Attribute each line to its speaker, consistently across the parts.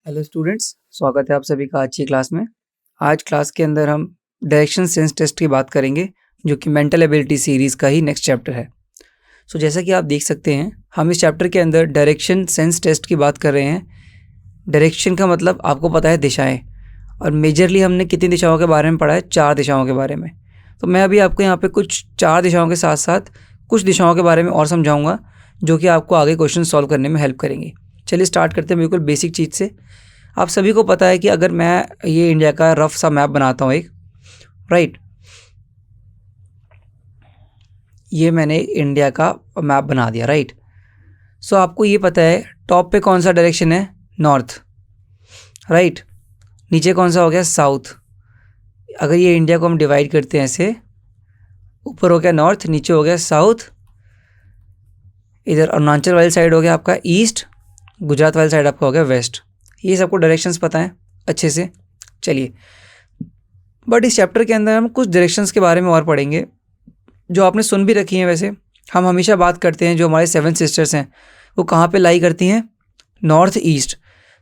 Speaker 1: Hello students, स्वागत है आप सभी का आज की क्लास में। आज क्लास के अंदर हम डायरेक्शन सेंस टेस्ट की बात करेंगे, जो कि मेंटल एबिलिटी सीरीज़ का ही नेक्स्ट चैप्टर है। जैसा कि आप देख सकते हैं, हम इस चैप्टर के अंदर डायरेक्शन सेंस टेस्ट की बात कर रहे हैं। डायरेक्शन का मतलब आपको पता है दिशाएं, और मेजरली हमने कितनी दिशाओं के बारे में पढ़ा है? 4 दिशाओं के बारे में। तो मैं अभी आपको यहाँ पे कुछ 4 दिशाओं के साथ साथ कुछ दिशाओं के बारे में और समझाऊंगा, जो कि आपको आगे क्वेश्चन सॉल्व करने में हेल्प करेंगी। चलिए स्टार्ट करते हैं बिल्कुल बेसिक चीज़ से। आप सभी को पता है कि अगर मैं ये इंडिया का रफ सा मैप बनाता हूँ एक, राइट, ये मैंने इंडिया का मैप बना दिया, राइट। सो आपको ये पता है टॉप पे कौन सा डायरेक्शन है? North, right. नीचे कौन सा हो गया? साउथ। अगर ये इंडिया को हम डिवाइड करते हैं ऐसे, ऊपर हो गया नॉर्थ, नीचे हो गया साउथ, इधर अरुणाचल वाली साइड हो गया आपका ईस्ट, गुजरात वाली साइड आपका हो गया वेस्ट। ये सबको डायरेक्शंस पता है अच्छे से। चलिए, बट इस चैप्टर के अंदर हम कुछ डायरेक्शंस के बारे में और पढ़ेंगे जो आपने सुन भी रखी हैं। वैसे हम हमेशा बात करते हैं जो हमारे 7 सिस्टर्स हैं वो कहाँ पे लाई करती हैं? North east.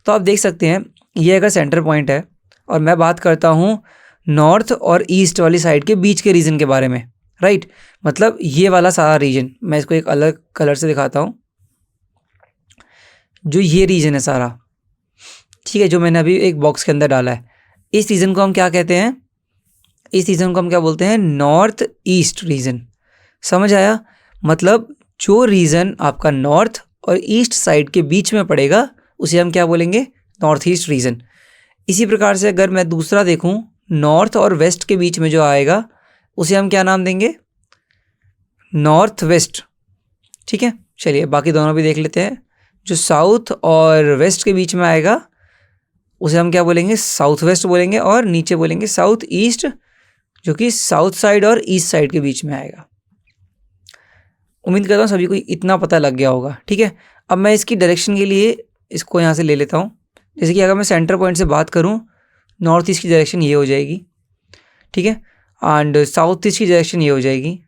Speaker 1: तो आप देख सकते हैं ये अगर सेंटर पॉइंट है और मैं बात करता हूँ नॉर्थ और ईस्ट वाली साइड के बीच के रीजन के बारे में, राइट। मतलब ये वाला सारा रीजन, मैं इसको एक अलग कलर से दिखाता हूँ। जो ये रीजन है सारा, ठीक है, जो मैंने अभी एक बॉक्स के अंदर डाला है, इस रीजन को हम क्या कहते हैं? इस रीजन को हम क्या बोलते हैं? North east region. समझ आया? मतलब जो रीजन आपका नॉर्थ और ईस्ट साइड के बीच में पड़ेगा उसे हम क्या बोलेंगे? North east region. इसी प्रकार से अगर मैं दूसरा देखूं, नॉर्थ और वेस्ट के बीच में जो आएगा उसे हम क्या नाम देंगे? North west. ठीक है, चलिए बाकी दोनों भी देख लेते हैं। जो साउथ और वेस्ट के बीच में आएगा उसे हम क्या बोलेंगे? साउथ वेस्ट बोलेंगे, और नीचे बोलेंगे साउथ ईस्ट, जो कि साउथ साइड और ईस्ट साइड के बीच में आएगा। उम्मीद करता हूँ सभी को इतना पता लग गया होगा। ठीक है, अब मैं इसकी डायरेक्शन के लिए इसको यहाँ से ले लेता हूँ। जैसे कि अगर मैं सेंटर पॉइंट से बात करूँ, नॉर्थ ईस्ट की डायरेक्शन ये हो जाएगी, ठीक है, एंड साउथ ईस्ट की डायरेक्शन ये हो जाएगी।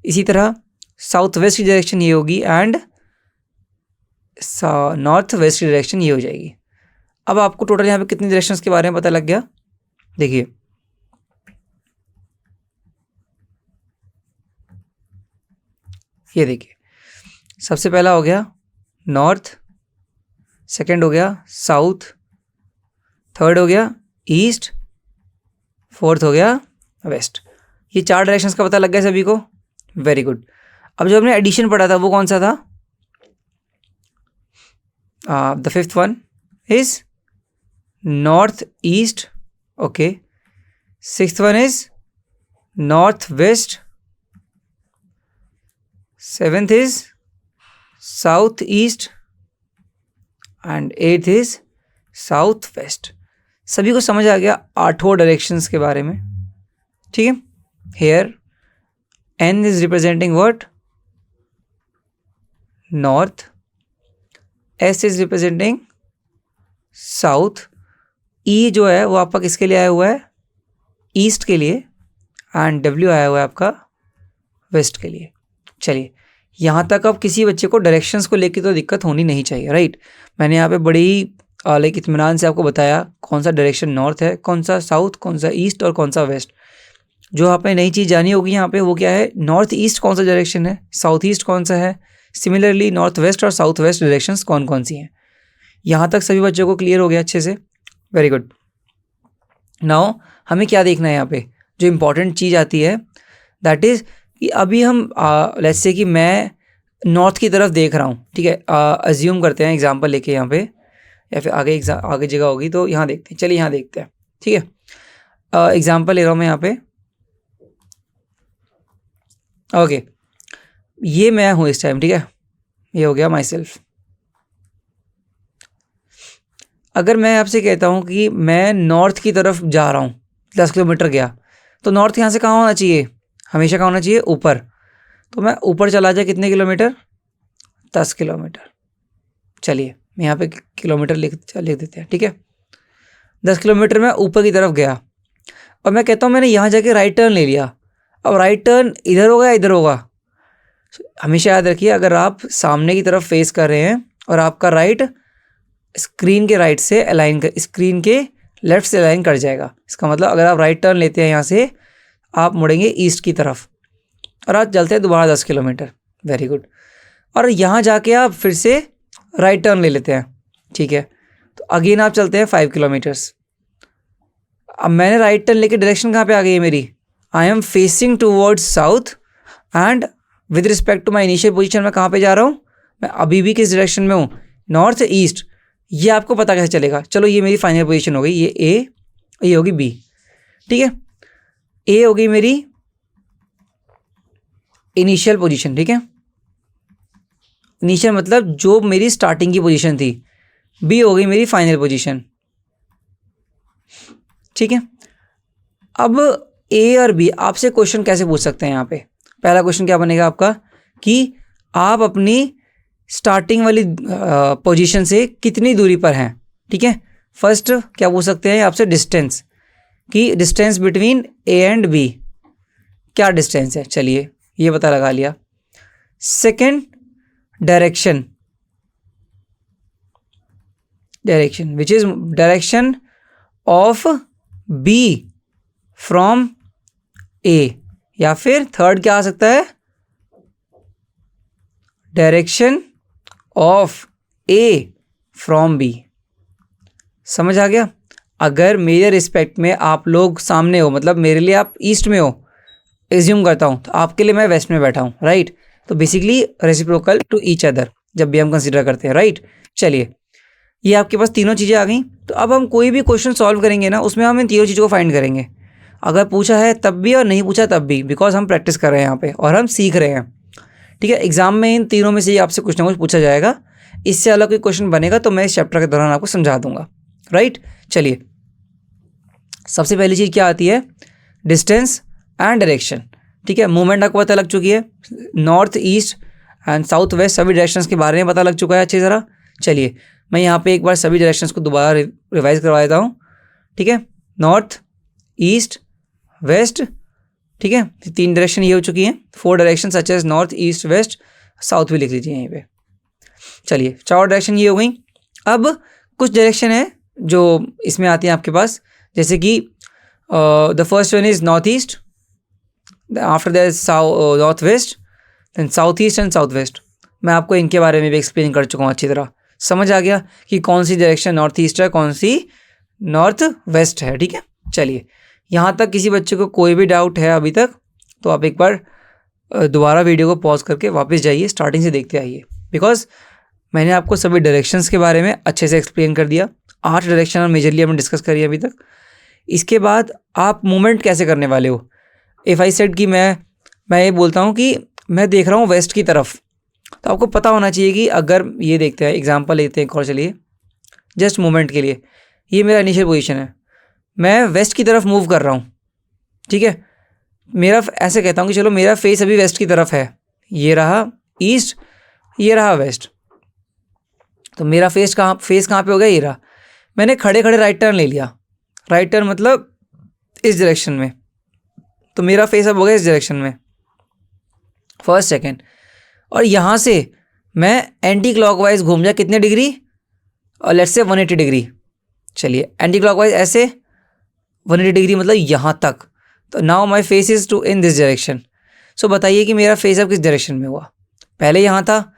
Speaker 1: इसी तरह साउथ वेस्ट की डायरेक्शन ये होगी, एंड नॉर्थ वेस्ट की डायरेक्शन ये हो जाएगी। अब आपको टोटल यहाँ पे कितनी डायरेक्शंस के बारे में पता लग गया? देखिए, ये देखिए, सबसे पहला हो गया नॉर्थ, सेकंड हो गया साउथ, थर्ड हो गया ईस्ट, फोर्थ हो गया वेस्ट। ये 4 डायरेक्शंस का पता लग गया सभी को? Very good. अब जो हमने एडिशन पढ़ा था वो कौन सा था? The fifth one is north east, okay. Sixth one is north west, seventh is south east, and eighth is south west. सभी को समझ आ गया 8 डायरेक्शंस के बारे में? ठीक है, here N is representing what? North, S is representing south, E जो है वो आपका किसके लिए आया हुआ है? ईस्ट के लिए, एंड डब्ल्यू आया हुआ है आपका वेस्ट के लिए। चलिए, यहाँ तक अब किसी बच्चे को डायरेक्शंस को लेकर तो दिक्कत होनी नहीं चाहिए, राइट। मैंने यहाँ पे बड़ी लाइक इत्मीनान से आपको बताया कौन सा डायरेक्शन नॉर्थ है, कौन सा साउथ, कौन सा ईस्ट और कौन सा वेस्ट। जो आपने नई चीज़ जानी होगी यहाँ पे वो क्या है? नॉर्थ ईस्ट कौन सा डायरेक्शन है, साउथ ईस्ट कौन सा है, सिमिलरली नॉर्थ वेस्ट और साउथ वेस्ट डायरेक्शंस कौन कौन सी हैं। यहाँ तक सभी बच्चों को क्लियर हो गया अच्छे से? Very good. नाउ हमें क्या देखना है यहाँ पे? जो इम्पॉर्टेंट चीज़ आती है दैट इज़ कि अभी हम लेट्स से कि मैं नॉर्थ की तरफ देख रहा हूँ, ठीक है। अज्यूम करते हैं एग्जांपल लेके यहाँ पे, या फिर आगे जगह होगी तो यहाँ देखते हैं। चलिए यहाँ देखते हैं, ठीक है। एग्जांपल ले रहा हूँ मैं यहाँ पे, ओके। ये मैं हूँ इस टाइम, ठीक है, ये हो गया माई सेल्फ। अगर मैं आपसे कहता हूँ कि मैं नॉर्थ की तरफ जा रहा हूँ, 10 किलोमीटर गया, तो नॉर्थ यहाँ से कहाँ होना चाहिए? हमेशा कहाँ होना चाहिए? ऊपर। तो मैं ऊपर चला जाए कितने किलोमीटर? 10 किलोमीटर। चलिए मैं यहाँ पे किलोमीटर लिख देते हैं, ठीक है। 10 किलोमीटर मैं ऊपर की तरफ गया और मैं कहता हूँ मैंने यहाँ जाके राइट टर्न ले लिया। अब राइट टर्न इधर होगा या इधर होगा? हमेशा याद रखिए, अगर आप सामने की तरफ फेस कर रहे हैं और आपका राइट स्क्रीन के राइट से अलाइन कर, स्क्रीन के लेफ्ट से अलाइन कर जाएगा। इसका मतलब अगर आप राइट टर्न लेते हैं यहाँ से, आप मुड़ेंगे ईस्ट की तरफ और आप चलते हैं दोबारा 10 किलोमीटर। Very good. और यहाँ जाके आप फिर से राइट टर्न ले लेते हैं, ठीक है। तो अगेन आप चलते हैं 5 किलोमीटर्स। अब मैंने राइट टर्न लेके डायरेक्शन कहाँ पे आ गई है मेरी, I am facing towards south and with respect to my initial position मैं कहाँ पे जा रहा हूँ, मैं अभी भी किस डायरेक्शन में हूँ, नॉर्थ ईस्ट। ये आपको पता कैसे चलेगा? चलो ये मेरी फाइनल पोजीशन हो गई, ये ए, ये होगी बी, ठीक है। ए हो गई मेरी इनिशियल पोजीशन, ठीक है। इनिशियल मतलब जो मेरी स्टार्टिंग की पोजीशन थी। बी हो गई मेरी फाइनल पोजीशन, ठीक है। अब ए और बी आपसे क्वेश्चन कैसे पूछ सकते हैं यहाँ पे? पहला क्वेश्चन क्या बनेगा आपका कि आप अपनी स्टार्टिंग वाली पोजीशन से कितनी दूरी पर हैं, ठीक है। फर्स्ट क्या पूछ सकते हैं आपसे? डिस्टेंस, कि distance between A and B क्या डिस्टेंस है, चलिए ये पता लगा लिया। Second direction, direction which is direction of B from A, या फिर थर्ड क्या आ सकता है, direction of A from B. समझ आ गया? अगर मेरे रिस्पेक्ट में आप लोग सामने हो, मतलब मेरे लिए आप ईस्ट में हो, एज्यूम करता हूँ, तो आपके लिए मैं वेस्ट में बैठा हूँ, राइट। तो basically reciprocal to each other जब भी हम कंसिडर करते हैं, राइट। चलिए ये आपके पास तीनों चीज़ें आ गई। तो अब हम कोई भी क्वेश्चन सॉल्व करेंगे ना, उसमें हम इन तीनों चीज़ों को फाइंड करेंगे। अगर पूछा है तब भी और नहीं पूछा तब भी, बिकॉज हम प्रैक्टिस कर रहे हैं यहाँ पे और हम सीख रहे हैं, ठीक है। एग्जाम में इन तीनों में से ही आपसे कुछ ना कुछ पूछा जाएगा। इससे अलग कोई क्वेश्चन बनेगा तो मैं इस चैप्टर के दौरान आपको समझा दूंगा, राइट। चलिए सबसे पहली चीज़ क्या आती है, डिस्टेंस एंड डायरेक्शन, ठीक है। मूवमेंट आपको पता लग चुकी है, north east and south waste सभी डायरेक्शंस के बारे में पता लग चुका है अच्छी तरह। चलिए मैं यहाँ पे एक बार सभी डायरेक्शंस को दोबारा रिवाइज करवा देता हूँ, ठीक है। नॉर्थ, ईस्ट, वेस्ट, ठीक है। 3 डायरेक्शन ये हो चुकी हैं। 4 direction such as north, east, west, south भी लिख लीजिए यहीं पे। चलिए 4 डायरेक्शन ये हो गई। अब कुछ डायरेक्शन है जो इसमें आती हैं आपके पास, जैसे कि the first one is north east, after that north west, then south east and south west. मैं आपको इनके बारे में भी एक्सप्लेन कर चुका हूँ अच्छी तरह। समझ आ गया कि कौन सी डायरेक्शन नॉर्थ ईस्ट है, कौन सी नॉर्थ वेस्ट है, ठीक है। चलिए यहाँ तक किसी बच्चे को कोई भी डाउट है अभी तक, तो आप एक बार दोबारा वीडियो को पॉज करके वापस जाइए, स्टार्टिंग से देखते आइए, बिकॉज मैंने आपको सभी डायरेक्शंस के बारे में अच्छे से एक्सप्लेन कर दिया। 8 डायरेक्शन और मेजरली हमने डिस्कस करी अभी तक। इसके बाद आप मूवमेंट कैसे करने वाले हो। इफ़ आई सेड कि मैं ये बोलता हूँ कि मैं देख रहा हूँ वेस्ट की तरफ, तो आपको पता होना चाहिए कि अगर ये देखते हैं, एग्जांपल लेते हैं एक और, चलिए जस्ट मूवमेंट के लिए, ये मेरा इनिशियल पोजीशन है, मैं वेस्ट की तरफ मूव कर रहा हूँ, ठीक है। मेरा ऐसे कहता हूँ कि चलो मेरा फेस अभी वेस्ट की तरफ है, ये रहा ईस्ट, ये रहा वेस्ट, तो मेरा फेस कहाँ पे हो गया, ये रहा। मैंने खड़े खड़े राइट टर्न ले लिया, राइट टर्न मतलब इस डायरेक्शन में, तो मेरा फेस अब हो गया इस डायरेक्शन में, फर्स्ट सेकेंड। और यहाँ से मैं एंटी क्लॉकवाइज घूम जाए कितने डिग्री, और लेट्स से 180 डिग्री। चलिए एंटी क्लॉकवाइज ऐसे 180 डिग्री मतलब यहाँ तक, तो now my face is to in this direction. So बताइए कि मेरा फेस अब किस डायरेक्शन में हुआ। पहले यहाँ था,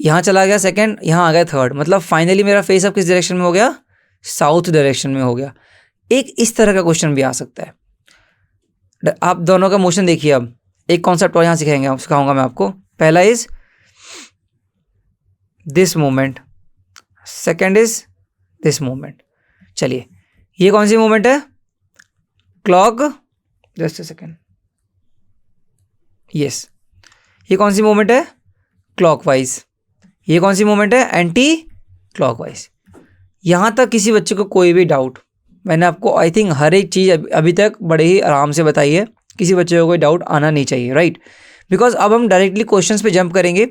Speaker 1: यहाँ चला गया सेकंड, यहाँ आ गया थर्ड, मतलब फाइनली मेरा फेस अब किस डायरेक्शन में हो गया, साउथ डायरेक्शन में हो गया। एक इस तरह का क्वेश्चन भी आ सकता है। आप दोनों का मोशन देखिए। अब एक कॉन्सेप्ट और यहाँ सिखाऊंगा मैं आपको। पहला is this movement, second is this movement. चलिए ये कौन सी मूवमेंट है, clock, just a second, yes, ये कौन सी मूवमेंट है, क्लॉकवाइज। ये कौन सी मूवमेंट है, एंटी क्लॉकवाइज। यहाँ तक किसी बच्चे को कोई भी डाउट, मैंने आपको आई थिंक हर एक चीज़ अभी तक बड़े ही आराम से बताई है, किसी बच्चे को कोई डाउट आना नहीं चाहिए, राइट। बिकॉज अब हम डायरेक्टली क्वेश्चंस पे जंप करेंगे,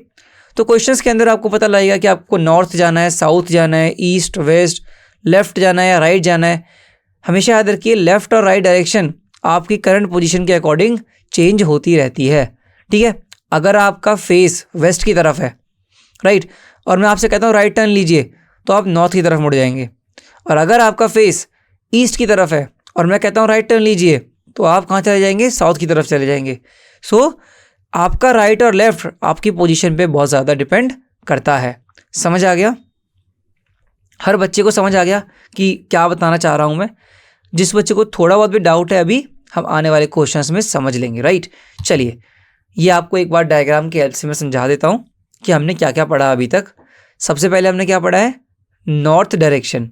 Speaker 1: तो क्वेश्चंस के अंदर आपको पता लगेगा कि आपको नॉर्थ जाना है, साउथ जाना है, ईस्ट वेस्ट, लेफ्ट जाना है या राइट जाना है। हमेशा याद रखिए लेफ्ट और राइट डायरेक्शन आपकी करंट पोजीशन के अकॉर्डिंग चेंज होती रहती है, ठीक है। अगर आपका फेस वेस्ट की तरफ है, राइट, और मैं आपसे कहता हूँ राइट टर्न लीजिए, तो आप नॉर्थ की तरफ मुड़ जाएंगे। और अगर आपका फेस ईस्ट की तरफ है और मैं कहता हूँ राइट टर्न लीजिए, तो आप कहाँ चले जाएंगे? साउथ की तरफ चले जाएंगे। सो आपका राइट और लेफ्ट आपकी पोजीशन पे बहुत ज़्यादा डिपेंड करता है। समझ आ गया? हर बच्चे को समझ आ गया कि क्या बताना चाह रहा हूँ मैं? जिस बच्चे को थोड़ा बहुत भी डाउट है अभी, हम आने वाले क्वेश्चंस में समझ लेंगे, राइट? चलिए, ये आपको एक बार डायग्राम की हेल्प से मैं समझा देता हूँ कि हमने क्या क्या पढ़ा अभी तक। सबसे पहले हमने क्या पढ़ा है? North direction.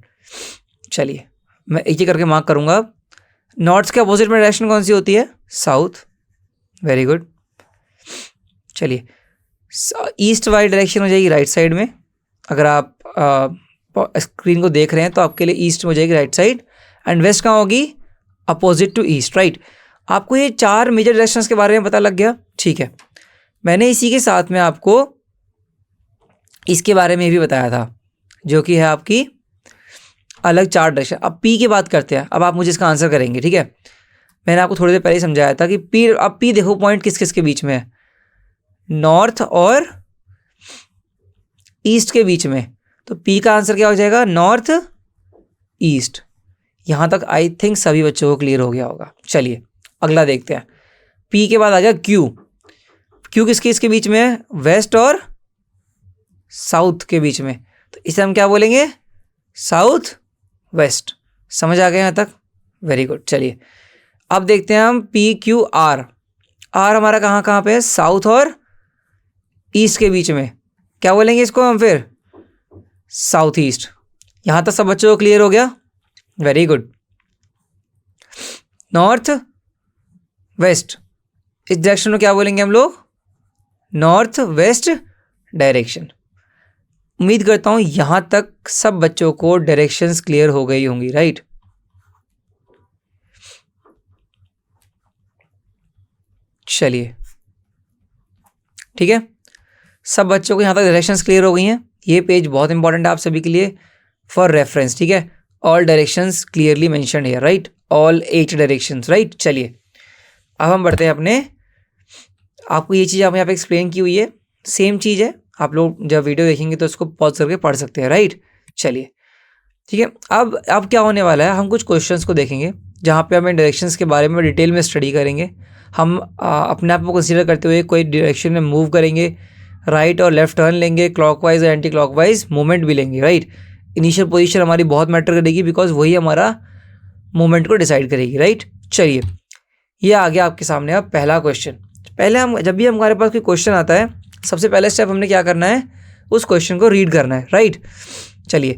Speaker 1: चलिए, मैं एक ही करके मार्क करूँगा। नॉर्थ के अपोजिट में डायरेक्शन कौन सी होती है? साउथ। Very good. चलिए, ईस्ट वाली डायरेक्शन हो जाएगी राइट साइड में। अगर आप स्क्रीन को देख रहे हैं तो आपके लिए ईस्ट हो जाएगी राइट साइड, एंड वेस्ट कहाँ होगी? Opposite to east, right? आपको ये 4 मेजर डायरेक्शंस के बारे में पता लग गया, ठीक है। मैंने इसी के साथ में आपको इसके बारे में भी बताया था, जो कि है आपकी अलग 4 डायरेक्शन। अब पी की बात करते हैं। अब आप मुझे इसका आंसर करेंगे, ठीक है? मैंने आपको थोड़ी देर पहले ही समझाया था कि पी, अब पी देखो पॉइंट किस किस के बीच में है? नॉर्थ और ईस्ट के बीच में। तो पी का आंसर क्या हो जाएगा? North east. यहां तक आई थिंक सभी बच्चों को क्लियर हो गया होगा। चलिए अगला देखते हैं। पी के बाद आ गया क्यू। क्यू किसके इसके बीच में है? वेस्ट और साउथ के बीच में। तो इसे हम क्या बोलेंगे? South west. समझ आ गया यहाँ तक? Very good. चलिए अब देखते हैं हम पी क्यू आर। आर हमारा कहाँ कहाँ पे है? साउथ और ईस्ट के बीच में। क्या बोलेंगे इसको हम फिर? South east. यहां तक सब बच्चों को क्लियर हो गया? Very good. नॉर्थ वेस्ट, इस डायरेक्शन में क्या बोलेंगे हम लोग? North west direction. उम्मीद करता हूं यहां तक सब बच्चों को डायरेक्शंस क्लियर हो गई होंगी, राइट? चलिए ठीक है, सब बच्चों को यहां तक डायरेक्शंस क्लियर हो गई हैं। ये पेज बहुत इंपॉर्टेंट है आप सभी के लिए फॉर रेफरेंस, ठीक है? All directions clearly mentioned here, right? All 8 directions, right? चलिए अब हम बढ़ते हैं अपने, आपको ये चीज़ आप यहाँ पे एक्सप्लेन की हुई है, सेम चीज़ है। आप लोग जब वीडियो देखेंगे तो उसको पॉज करके पढ़ सकते हैं, राइट? चलिए ठीक है, अब क्या होने वाला है, हम कुछ क्वेश्चंस को देखेंगे जहाँ पे हम डायरेक्शंस के बारे में डिटेल में स्टडी करेंगे। हम अपने आप को कंसीडर करते हुए कोई डायरेक्शन में मूव करेंगे, राइट और लेफ्ट टर्न लेंगे, क्लॉकवाइज और एंटी क्लॉकवाइज मूवमेंट भी लेंगे, राइट? इनिशियल पोजीशन हमारी बहुत मैटर करेगी बिकॉज वही हमारा मूवमेंट को डिसाइड करेगी, राइट? चलिए ये आ गया आपके सामने अब पहला क्वेश्चन। पहले हम जब भी हमारे पास कोई क्वेश्चन आता है, सबसे पहले स्टेप हमने क्या करना है? उस क्वेश्चन को रीड करना है, राइट? चलिए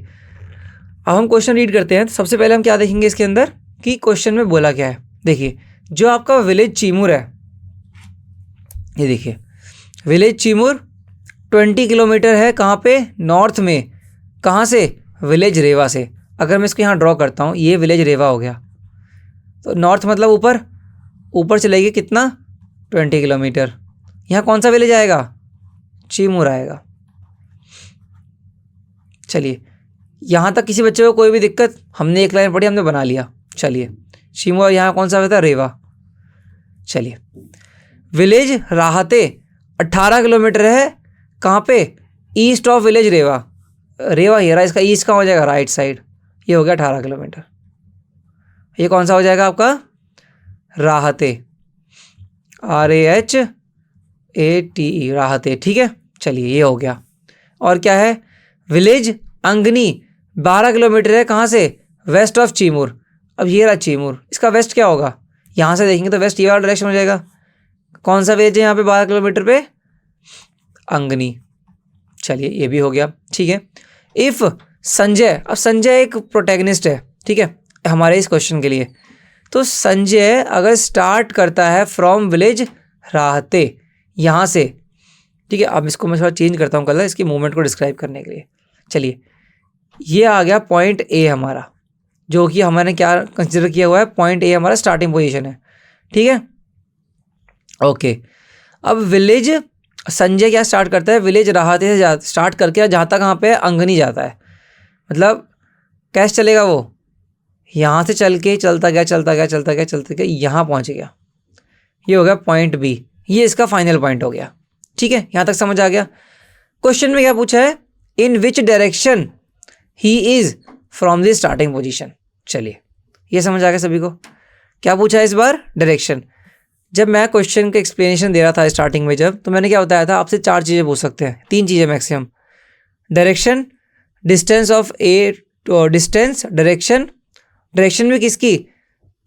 Speaker 1: अब हम क्वेश्चन रीड करते हैं। तो सबसे पहले हम क्या देखेंगे इसके अंदर कि क्वेश्चन में बोला क्या है। देखिए, जो आपका विलेज चीमूर है, ये देखिए विलेज चीमूर 20 किलोमीटर है। कहाँ पे? नॉर्थ में। कहाँ से? विलेज रेवा से। अगर मैं इसको यहाँ ड्रॉ करता हूँ, ये विलेज रेवा हो गया। तो नॉर्थ मतलब ऊपर, ऊपर चलेगी कितना? 20 किलोमीटर। यहाँ कौन सा विलेज आएगा? चीमूर आएगा। चलिए यहाँ तक किसी बच्चे को कोई भी दिक्कत? हमने एक लाइन पढ़ी, हमने बना लिया। चलिए चीमूर, यहाँ कौन सा होता है? रेवा। चलिए विलेज राहते 18 किलोमीटर है। कहाँ पे? ईस्ट ऑफ विलेज रेवा। रेवा ही रहा, इसका ईस्ट कहाँ हो जाएगा? Right side. ये हो गया 18 किलोमीटर। ये कौन सा हो जाएगा आपका? राहते, RAHATE, राहते, ठीक है? चलिए ये हो गया। और क्या है? विलेज अंगनी 12 किलोमीटर है। कहाँ से? West of Chimur. अब ये रहा चीमूर, इसका वेस्ट क्या होगा? यहाँ से देखेंगे तो वेस्ट ये वाला डायरेक्शन हो जाएगा। कौन सा विलेज है यहाँ पे 12 किलोमीटर पे? अंगनी। चलिए ये भी हो गया, ठीक है। इफ संजय, अब संजय एक प्रोटैगनिस्ट है, ठीक है, हमारे इस क्वेश्चन के लिए। तो संजय अगर स्टार्ट करता है फ्रॉम विलेज राहते, यहाँ से, ठीक है। अब इसको मैं थोड़ा चेंज करता हूँ कलर, इसकी मूवमेंट को डिस्क्राइब करने के लिए। चलिए ये आ गया पॉइंट ए हमारा, जो कि हमने क्या कंसिडर किया हुआ है? पॉइंट ए हमारा स्टार्टिंग पोजीशन है, ठीक है, ओके। अब विलेज संजय क्या स्टार्ट करता है? विलेज राहते से स्टार्ट करके जाता कहाँ पे? अंगनी जाता है। मतलब कैसे चलेगा वो? यहाँ से चल के चलता गया, यहाँ पहुँच गया। ये हो गया पॉइंट बी, ये इसका फाइनल पॉइंट हो गया, ठीक है। यहाँ तक समझ आ गया। क्वेश्चन में क्या पूछा है? In which direction he is from the starting position. चलिए ये समझ आ गया सभी को। क्या पूछा है इस बार? डायरेक्शन। जब मैं क्वेश्चन का एक्सप्लेनेशन दे रहा था स्टार्टिंग में जब, तो मैंने क्या बताया था आपसे? 4 चीज़ें पूछ सकते हैं, 3 चीज़ें maximum. Direction, distance of A, distance, direction भी किसकी?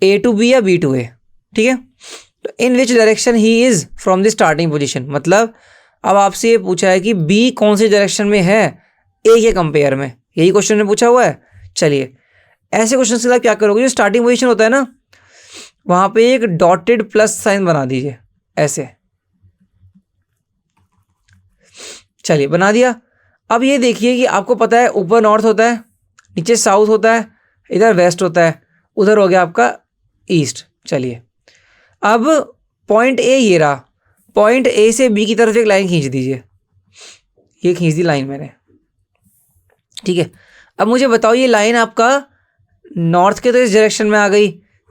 Speaker 1: ए टू बी या बी टू ए, ठीक है। तो in which direction he is from the starting position, मतलब अब आपसे ये पूछा है कि बी कौन सी डायरेक्शन में है ए के कंपेयर में, यही क्वेश्चन ने पूछा हुआ है। चलिए ऐसे क्वेश्चन के साथ क्या करोगे, जो स्टार्टिंग पोजीशन होता है ना, वहां पे एक डॉटेड प्लस साइन बना दीजिए ऐसे। चलिए बना दिया। अब ये देखिए कि आपको पता है ऊपर नॉर्थ होता है, नीचे साउथ होता है, इधर वेस्ट होता है, उधर हो गया आपका ईस्ट। चलिए अब पॉइंट ए ये रहा, पॉइंट ए से बी की तरफ एक लाइन खींच दीजिए। ये खींच दी लाइन मैंने, ठीक है। अब मुझे बताओ ये लाइन आपका नॉर्थ के तो इस डायरेक्शन में आ गई,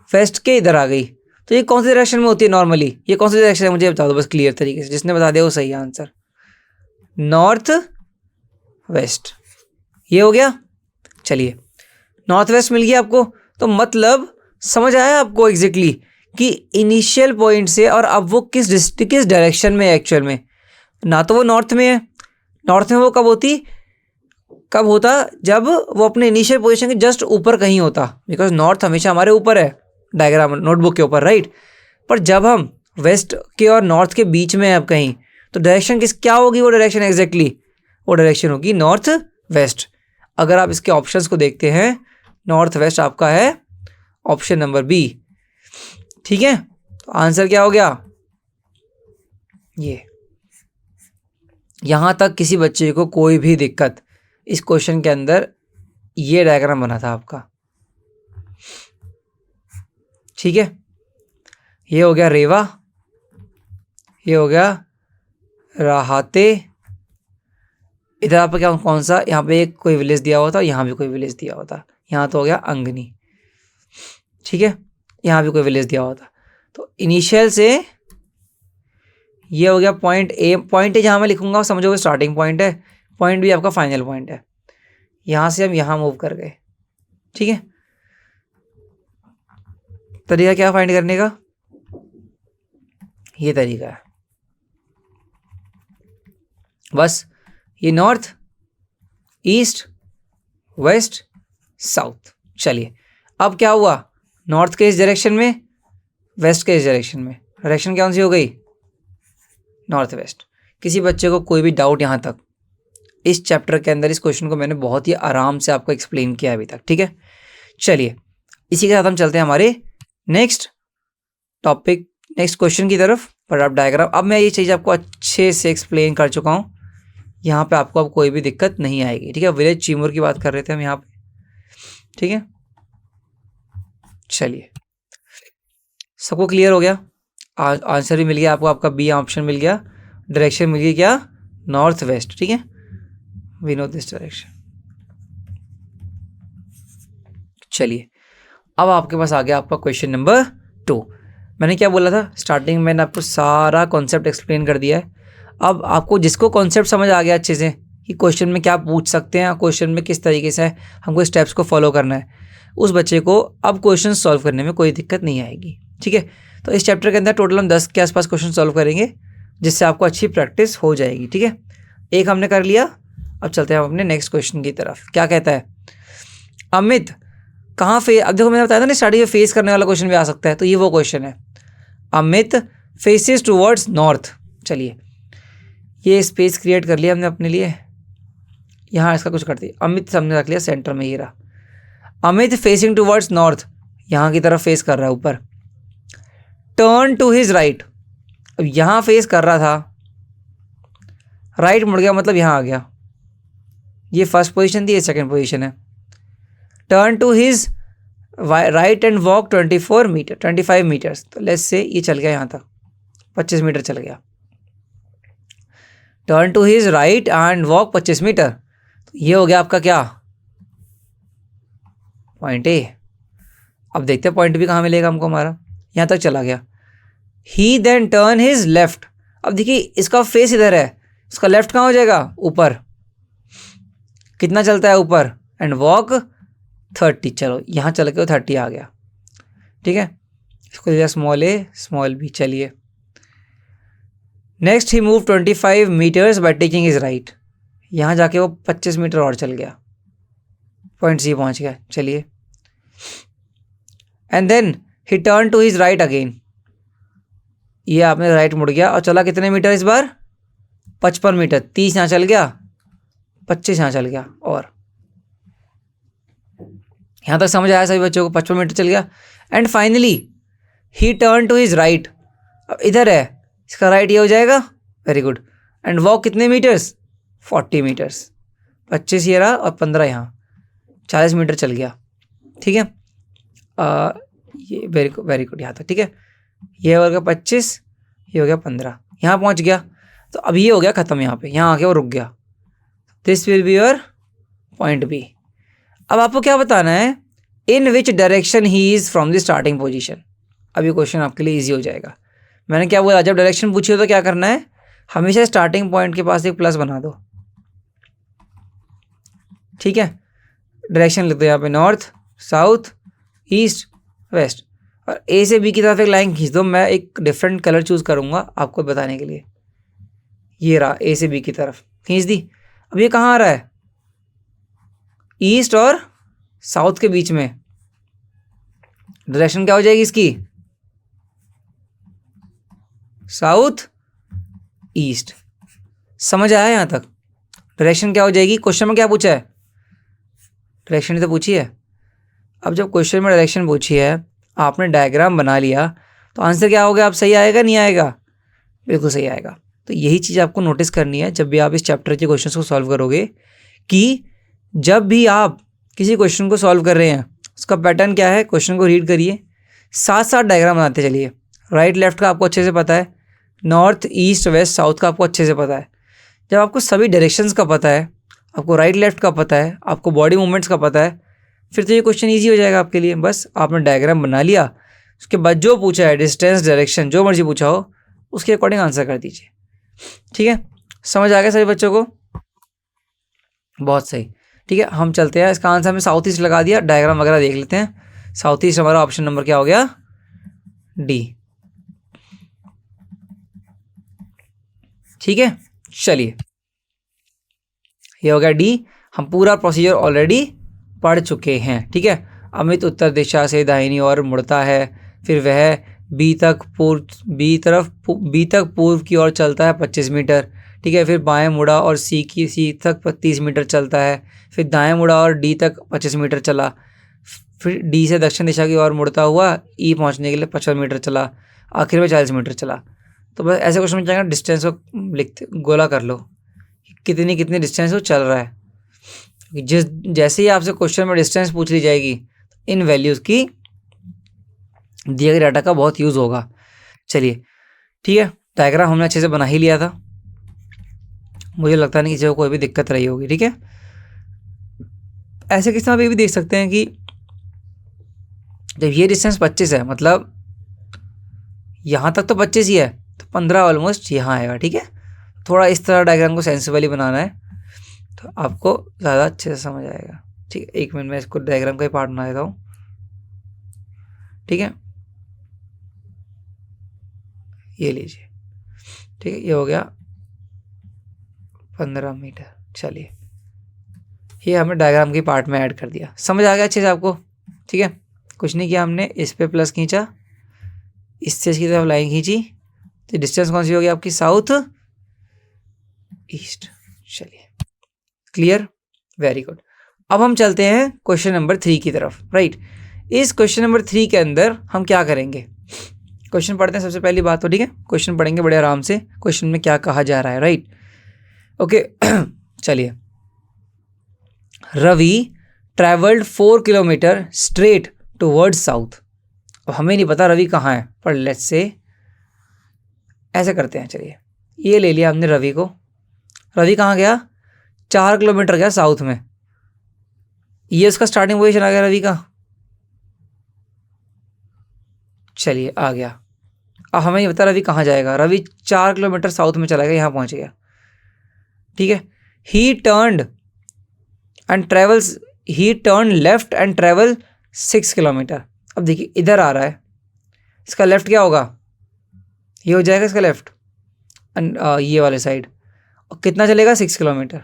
Speaker 1: वेस्ट के इधर आ गई, तो ये कौन सी डायरेक्शन में होती है नॉर्मली? ये कौन सी डायरेक्शन है मुझे बता दो बस क्लियर तरीके से, जिसने बता दिया वो सही आंसर। नॉर्थ वेस्ट, ये हो गया। चलिए नॉर्थ वेस्ट मिल गया आपको, तो मतलब समझ आया आपको एग्जैक्टली कि इनिशियल पॉइंट से और अब वो किस डायरेक्शन में है एक्चुअल में। ना तो वो नॉर्थ में है, नॉर्थ में वो कब होता जब वो अपने इनिशियल पोजीशन के जस्ट ऊपर कहीं होता, बिकॉज नॉर्थ हमेशा हमारे ऊपर है डायग्राम नोटबुक के ऊपर, राइट। पर जब हम वेस्ट के और नॉर्थ के बीच में है अब कहीं, तो डायरेक्शन क्या होगी? वो डायरेक्शन एग्जैक्टली वो डायरेक्शन होगी नॉर्थ वेस्ट। अगर आप इसके ऑप्शंस को देखते हैं, नॉर्थ वेस्ट आपका है ऑप्शन नंबर बी, ठीक है। तो आंसर क्या हो गया? ये। यहां तक किसी बच्चे को कोई भी दिक्कत, इस क्वेश्चन के अंदर ये डायग्राम बना था आपका, ठीक है। ये हो गया रेवा, ये हो गया राहाते, इधर आपका क्या कौन सा, यहाँ पे एक कोई विलेज दिया हुआ था, यहाँ भी कोई विलेज दिया हुआ था, यहाँ तो हो गया अंगनी, ठीक है। यहाँ भी कोई विलेज दिया हुआ था। तो इनिशियल से ये हो गया पॉइंट ए, पॉइंट ए जहाँ मैं लिखूंगा समझोगे स्टार्टिंग पॉइंट है, पॉइंट बी आपका फाइनल पॉइंट है। यहाँ से हम यहाँ मूव कर गए, ठीक है। तरीका क्या फाइंड करने का? ये तरीका है बस, ये नॉर्थ ईस्ट वेस्ट साउथ। चलिए अब क्या हुआ, नॉर्थ के इस डायरेक्शन में, वेस्ट के इस डायरेक्शन में, डायरेक्शन कौन सी हो गई? North west. किसी बच्चे को कोई भी डाउट यहाँ तक? इस चैप्टर के अंदर इस क्वेश्चन को मैंने बहुत ही आराम से आपको एक्सप्लेन किया अभी तक, ठीक है। चलिए इसी के साथ हम चलते हैं हमारे नेक्स्ट टॉपिक, नेक्स्ट क्वेश्चन की तरफ। पर आप डायग्राम, अब मैं ये चीज़ आपको अच्छे से एक्सप्लेन कर चुका हूँ, यहाँ पे आपको अब कोई भी दिक्कत नहीं आएगी, ठीक है। विलेज चीमूर की बात कर रहे थे हम यहाँ पे, ठीक है। चलिए सबको क्लियर हो गया, आंसर भी मिल गया आपको, आपका बी ऑप्शन मिल गया, डायरेक्शन मिल गई क्या? नॉर्थ वेस्ट, ठीक है। We know this direction. चलिए अब आपके पास आ गया आपका क्वेश्चन नंबर 2। मैंने क्या बोला था स्टार्टिंग में, मैंने आपको सारा कॉन्सेप्ट एक्सप्लेन कर दिया है। अब आपको जिसको कॉन्सेप्ट समझ आ गया अच्छे से कि क्वेश्चन में क्या पूछ सकते हैं, क्वेश्चन में किस तरीके से हमको स्टेप्स को फॉलो करना है, उस बच्चे को अब क्वेश्चन सॉल्व करने में कोई दिक्कत नहीं आएगी, ठीक है। तो इस चैप्टर के अंदर टोटल हम 10 के आसपास क्वेश्चन सॉल्व करेंगे, जिससे आपको अच्छी प्रैक्टिस हो जाएगी, ठीक है। एक हमने कर लिया, अब चलते हैं हम अपने नेक्स्ट क्वेश्चन की तरफ। क्या कहता है अमित कहाँ अब देखो मैंने बताया था ना स्टार्टिंग में फेस करने वाला क्वेश्चन भी आ सकता है, तो ये वो क्वेश्चन है। Amit faces towards north. चलिए ये स्पेस क्रिएट कर लिया हमने अपने लिए, यहाँ इसका कुछ करते, अमित हमने रख लिया सेंटर में, ये रहा अमित फेसिंग टूवर्ड्स नॉर्थ, यहाँ की तरफ फेस कर रहा है ऊपर। टर्न टू हिज राइट, अब यहाँ फेस कर रहा था, राइट मुड़ गया मतलब यहाँ आ गया, ये फर्स्ट पोजीशन थी, ये सेकंड पोजीशन है। Turn to his right and walk 25 metres, तो लेट्स से ये चल गया यहाँ तक 25 मीटर चल गया। Turn to his right and walk 25 metre, तो ये हो गया आपका क्या पॉइंट ए। अब देखते हैं पॉइंट बी कहाँ मिलेगा हमको, हमारा यहाँ तक चला गया। ही देन टर्न हिज लेफ्ट, अब देखिए इसका फेस इधर है, इसका लेफ्ट कहाँ हो जाएगा ऊपर, कितना चलता है ऊपर एंड वॉक 30। चलो यहाँ चल के 30 आ गया, ठीक है, इसको दिया स्मॉल ए स्मॉल बी। चलिए next he move 25 metres by taking is right. यहाँ जाके वो 25 मीटर और चल गया, पॉइंट सी पहुँच गया। चलिए and then he turn to his right again, ये आपने राइट मुड़ गया और चला कितने मीटर इस बार, 55 मीटर। 30 यहाँ चल गया, 25 यहाँ चल गया, और यहाँ तक समझ आया सभी बच्चों को, 55 मीटर चल गया। And finally he turn to his right, अब इधर है, इसका राइट ये हो जाएगा, वेरी गुड। एंड वॉक कितने मीटर्स, 40 मीटर्स, 25 ये रहा और 15 यहाँ, 40 मीटर चल गया, ठीक है। ये वेरी गुड यहाँ तक, ठीक है। ये हो गया 25, ये हो गया 15, यहाँ पहुँच गया। तो अब ये हो गया ख़त्म, यहाँ पे यहाँ आके वो रुक गया। This will be your point B. अब आपको क्या बताना है, in which direction he is from the starting position. अब ये क्वेश्चन आपके लिए इजी हो जाएगा। मैंने क्या बोला, जब डायरेक्शन पूछी हो तो क्या करना है, हमेशा स्टार्टिंग पॉइंट के पास एक प्लस बना दो, ठीक है। डायरेक्शन लिख दो यहाँ पे, नॉर्थ साउथ ईस्ट वेस्ट, और ए से बी की तरफ एक लाइन खींच दो। मैं एक डिफरेंट कलर चूज़ करूँगा आपको बताने के लिए। ये रहा, ए से बी की तरफ खींच दी। अब ये कहाँ आ रहा है, ईस्ट और साउथ के बीच में। डायरेक्शन क्या हो जाएगी इसकी, साउथ ईस्ट। समझ आया यहाँ तक, डायरेक्शन क्या हो जाएगी। क्वेश्चन में क्या पूछा है, डायरेक्शन तो पूछी है। अब जब क्वेश्चन में डायरेक्शन पूछी है, आपने डायग्राम बना लिया, तो आंसर क्या होगा, आप सही आएगा नहीं आएगा, बिल्कुल सही आएगा। तो यही चीज़ आपको नोटिस करनी है जब भी आप इस चैप्टर के क्वेश्चंस को सॉल्व करोगे, कि जब भी आप किसी क्वेश्चन को सॉल्व कर रहे हैं, उसका पैटर्न क्या है, क्वेश्चन को रीड करिए, साथ साथ डायग्राम बनाते चलिए। राइट लेफ्ट का आपको अच्छे से पता है, नॉर्थ ईस्ट वेस्ट साउथ का आपको अच्छे से पता है। जब आपको सभी डायरेक्शंस का पता है, आपको राइट लेफ्ट का पता है, आपको बॉडी मूवमेंट्स का पता है, फिर तो ये क्वेश्चन ईजी हो जाएगा आपके लिए। बस आपने डायग्राम बना लिया, उसके बाद जो पूछा है डिस्टेंस डायरेक्शन जो मर्जी पूछा हो, उसके अकॉर्डिंग आंसर कर दीजिए, ठीक है। समझ आ गया सभी बच्चों को, बहुत सही, ठीक है। हम चलते हैं, इसका आंसर हमें साउथ ईस्ट लगा दिया, डायग्राम वगैरह देख लेते हैं। साउथ ईस्ट हमारा ऑप्शन नंबर क्या हो गया, डी, ठीक है। चलिए ये हो गया डी, हम पूरा प्रोसीजर ऑलरेडी पढ़ चुके हैं, ठीक है। अमित उत्तर दिशा से दाहिनी ओर मुड़ता है, फिर वह बी तक पूर्व की ओर चलता है 25 मीटर, ठीक है। फिर बाएं मुड़ा और सी तक 30 मीटर चलता है, फिर दाएं मुड़ा और डी तक 25 मीटर चला, फिर डी से दक्षिण दिशा की ओर मुड़ता हुआ ई पहुंचने के लिए 55 मीटर चला, आखिर में 40 मीटर चला। तो बस ऐसे क्वेश्चन में जाएगा, डिस्टेंस को लिखते गोला कर लो, कितनी डिस्टेंस वो चल रहा है। जैसे ही आपसे क्वेश्चन में डिस्टेंस पूछ ली जाएगी, इन वैल्यूज़ की दिए गए डाटा का बहुत यूज़ होगा। चलिए ठीक है, डायग्राम हमने अच्छे से बना ही लिया था, मुझे लगता नहीं किसी को कोई भी दिक्कत रही होगी, ठीक है। ऐसे किस तरह भी देख सकते हैं कि जब ये डिस्टेंस 25 है, मतलब यहाँ तक तो 25 ही है, तो 15 ऑलमोस्ट यहाँ आएगा, ठीक है। थोड़ा इस तरह डायग्राम को सेंसिबली बनाना है तो आपको ज़्यादा अच्छे से समझ आएगा, ठीक है। एक मिनट में इसको डायग्राम का ही पार्ट बना देता हूँ, ठीक है। ये लीजिए, ठीक है, ये हो गया 15 मीटर। चलिए ये हमने डायग्राम के पार्ट में ऐड कर दिया, समझ आ गया अच्छे से आपको, ठीक है। कुछ नहीं किया हमने, इस पे प्लस खींचा, इससे इसकी तरफ लाइन खींची, तो डिस्टेंस कौन सी होगी आपकी, साउथ ईस्ट। चलिए क्लियर, वेरी गुड। अब हम चलते हैं क्वेश्चन नंबर 3 की तरफ, राइट। इस क्वेश्चन नंबर 3 के अंदर हम क्या करेंगे, क्वेश्चन पढ़ते हैं सबसे पहली बात तो, ठीक है। क्वेश्चन पढ़ेंगे बड़े आराम से, क्वेश्चन में क्या कहा जा रहा है, राइट, ओके। चलिए, Ravi travelled 4 kilometre straight towards south. अब हमें नहीं पता रवि कहाँ है, पर लेट्स से ऐसे करते हैं, चलिए ये ले लिया हमने रवि को। रवि कहाँ गया, 4 किलोमीटर गया साउथ में, ये उसका स्टार्टिंग पोजीशन आ गया रवि का। चलिए आ गया, अब हमें नहीं पता रवि कहाँ जाएगा, रवि 4 किलोमीटर साउथ में चला गया, यहाँ पहुँच गया, ठीक है। ही turned and travels he turn left and travel 6 kilometre. अब देखिए इधर आ रहा है, इसका लेफ्ट क्या होगा, ये हो जाएगा इसका लेफ्ट ये वाले साइड, और कितना चलेगा 6 किलोमीटर।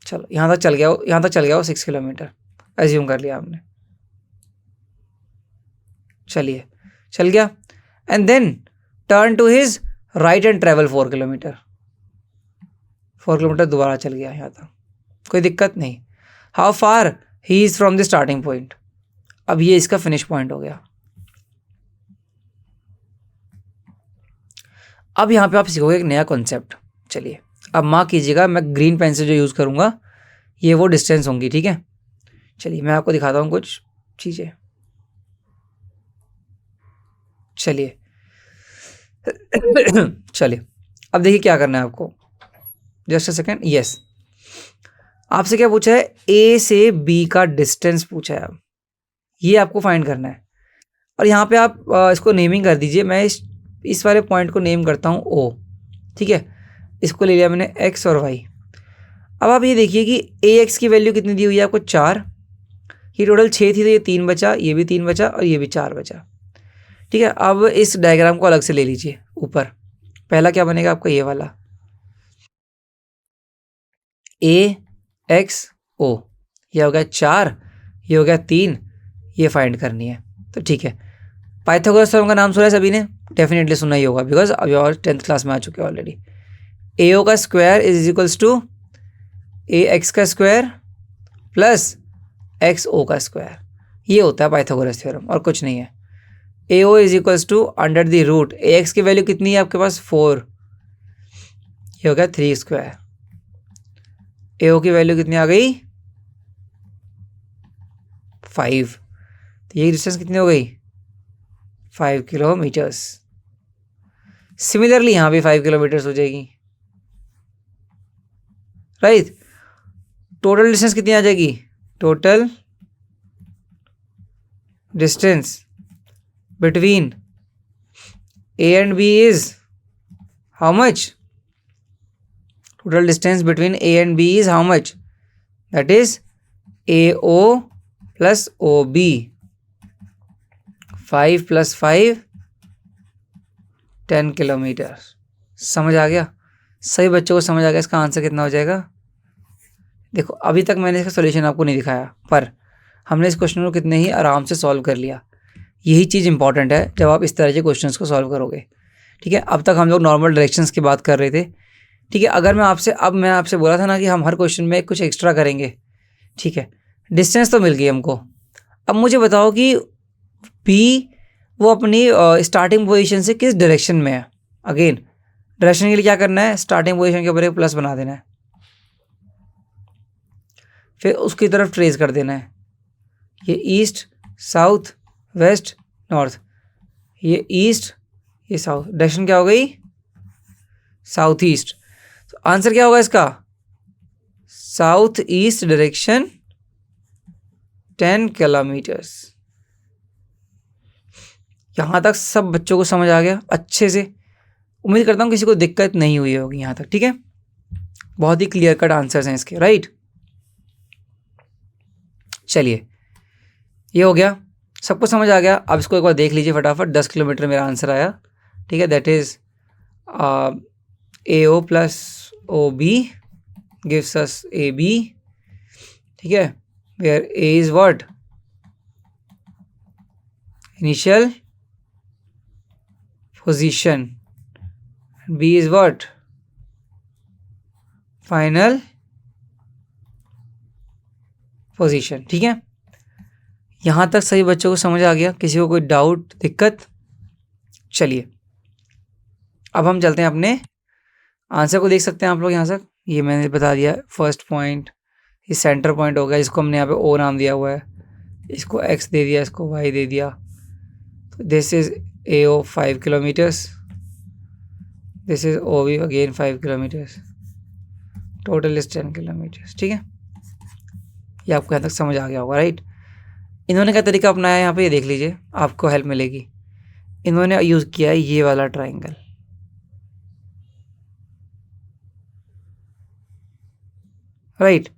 Speaker 1: चलो यहाँ तक चल गया वो, यहाँ तक चल गया वो 6 किलोमीटर एज्यूम कर लिया आपने, चलिए चल गया। And then turn to his right and travel 4 kilometre, 4 kilometre दोबारा चल गया यहाँ तक, कोई दिक्कत नहीं। How far he is from the starting point, अब ये इसका फिनिश पॉइंट हो गया। अब यहाँ पे आप सीखोगे एक नया कॉन्सेप्ट। चलिए अब मार्क कीजिएगा, मैं ग्रीन पेन से जो यूज़ करूँगा ये वो डिस्टेंस होंगी, ठीक है। चलिए मैं आपको दिखाता हूँ कुछ चीज़ें, चलिए चलिए अब देखिए क्या करना है आपको, जस्ट अ सेकेंड। यस, आपसे क्या पूछा है, ए से बी का डिस्टेंस पूछा है, अब ये आपको फाइंड करना है। और यहाँ पे आप इसको नेमिंग कर दीजिए, मैं इस वाले पॉइंट को नेम करता हूँ ओ, ठीक है। इसको ले लिया मैंने एक्स और वाई। अब आप ये देखिए कि ए एक्स की वैल्यू कितनी दी हुई है आपको 4, ये टोटल 6 थी तो ये 3 बचा, ये भी 3 बचा और ये भी 4 बचा, ठीक है। अब इस डायग्राम को अलग से ले लीजिए, ऊपर पहला क्या बनेगा आपका, ये वाला ए एक्स ओ, ये हो गया 4, ये हो गया 3, ये फाइंड करनी है। तो ठीक है, पाइथागोरस थ्योरम का नाम सुना है सभी ने, डेफिनेटली सुना ही होगा बिकॉज अभी और 10th क्लास में आ चुके हैं ऑलरेडी। ए ओ का square is equals to A X का स्क्वायर प्लस एक्स ओ का स्क्वायर, ये होता है पाइथागोरस थ्योरम और कुछ नहीं है। A O is equals to under the root, A X की वैल्यू कितनी है आपके पास 4, ये हो गया 3 स्क्वायर, ए ओ की वैल्यू कितनी आ गई 5, तो ये डिस्टेंस कितनी हो गई 5 किलोमीटर्स। सिमिलरली यहाँ भी 5 किलोमीटर्स हो जाएगी, राइट। टोटल डिस्टेंस कितनी आ जाएगी, total distance between A and B is how much, total distance between A and B is how much, that is A O plus O B, 5 + 5 10 kilometre. समझ आ गया, सभी बच्चों को समझ आ गया इसका आंसर कितना हो जाएगा। देखो अभी तक मैंने इसका सॉल्यूशन आपको नहीं दिखाया, पर हमने इस क्वेश्चन को कितने ही आराम से सॉल्व कर लिया। यही चीज़ इंपॉर्टेंट है जब आप इस तरह के क्वेश्चंस को सॉल्व करोगे, ठीक है। अब तक हम लोग नॉर्मल डायरेक्शंस की बात कर रहे थे, ठीक है। अगर मैं आपसे बोला था ना कि हम हर क्वेश्चन में कुछ एक्स्ट्रा करेंगे, ठीक है। डिस्टेंस तो मिल गई हमको, अब मुझे बताओ कि बी वो अपनी स्टार्टिंग पोजीशन से किस डायरेक्शन में है। अगेन डायरेक्शन के लिए क्या करना है, स्टार्टिंग पोजीशन के ऊपर एक प्लस बना देना है, फिर उसकी तरफ ट्रेस कर देना है, ये ईस्ट साउथ वेस्ट नॉर्थ, ये ईस्ट ये साउथ, डायरेक्शन क्या हो गई साउथ ईस्ट। तो आंसर क्या होगा इसका, साउथ ईस्ट डायरेक्शन 10 किलोमीटर्स। यहाँ तक सब बच्चों को समझ आ गया अच्छे से, उम्मीद करता हूँ किसी को दिक्कत नहीं हुई होगी यहाँ तक, ठीक है। बहुत ही क्लियर कट आंसर्स हैं इसके, राइट। चलिए ये हो गया, सबको समझ आ गया। अब इसको एक बार देख लीजिए फटाफट, 10 किलोमीटर मेरा आंसर आया, ठीक है। That is A O plus O B gives us A B, ठीक है। Where A is what, initial position, B is what, final position, ठीक है। यहाँ तक सभी बच्चों को समझ आ गया, किसी को कोई डाउट दिक्कत। चलिए अब हम चलते हैं अपने आंसर को, देख सकते हैं आप लोग यहाँ से, ये मैंने बता दिया फर्स्ट पॉइंट, ये सेंटर पॉइंट हो गया, इसको हमने यहाँ पे ओ नाम दिया हुआ है, इसको एक्स दे दिया, इसको वाई दे दिया। तो this is A O 5 kilometres, this is O B again 5 kilometres, total is 10 kilometres, ठीक है। ये आपको यहाँ तक समझ आ गया होगा, राइट। इन्होंने क्या तरीका अपनाया है यहाँ पे, ये देख लीजिए, आपको हेल्प मिलेगी। इन्होंने यूज़ किया है ये वाला ट्राइंगल, राइट।